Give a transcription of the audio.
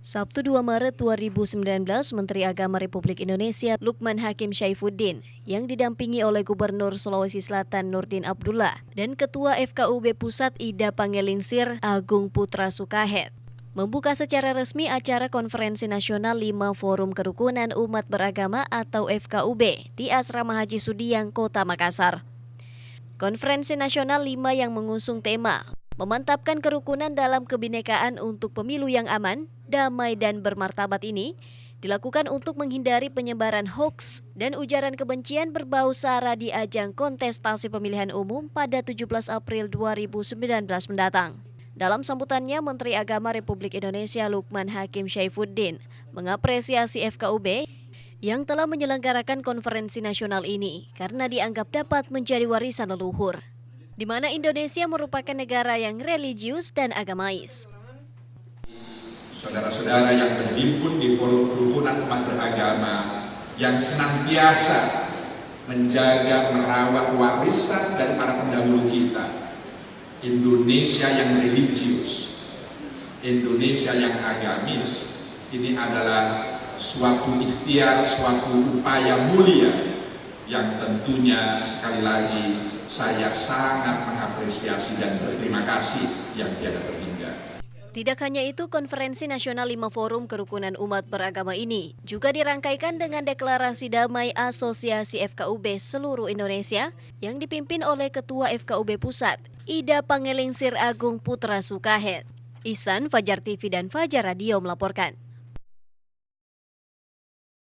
Sabtu 2 Maret 2019, Menteri Agama Republik Indonesia Lukman Hakim Syaifuddin yang didampingi oleh Gubernur Sulawesi Selatan Nurdin Abdullah dan Ketua FKUB Pusat Ida Pangelingsir Agung Putra Sukahet membuka secara resmi acara Konferensi Nasional 5 Forum Kerukunan Umat Beragama atau FKUB di Asrama Haji Sudiang, Kota Makassar. Konferensi Nasional 5 yang mengusung tema memantapkan kerukunan dalam kebinekaan untuk pemilu yang aman, damai dan bermartabat ini dilakukan untuk menghindari penyebaran hoaks dan ujaran kebencian berbau sara di ajang kontestasi pemilihan umum pada 17 April 2019 mendatang. Dalam sambutannya, Menteri Agama Republik Indonesia Lukman Hakim Syaifuddin mengapresiasi FKUB yang telah menyelenggarakan konferensi nasional ini karena dianggap dapat menjadi warisan leluhur, di mana Indonesia merupakan negara yang religius dan agamais. Saudara-saudara yang berhimpun di forum kerukunan umat beragama yang senantiasa menjaga merawat warisan dari para pendahulu kita, Indonesia yang religius, Indonesia yang agamis, ini adalah suatu ikhtiar, suatu upaya mulia yang tentunya sekali lagi saya sangat mengapresiasi dan berterima kasih yang tiada terhingga. Tidak hanya itu, Konferensi Nasional 5 Forum Kerukunan Umat Beragama ini juga dirangkaikan dengan Deklarasi Damai Asosiasi FKUB seluruh Indonesia yang dipimpin oleh Ketua FKUB Pusat, Ida Pangelingsir Agung Putra Sukahet. Ihsan, Fajar TV dan Fajar Radio melaporkan.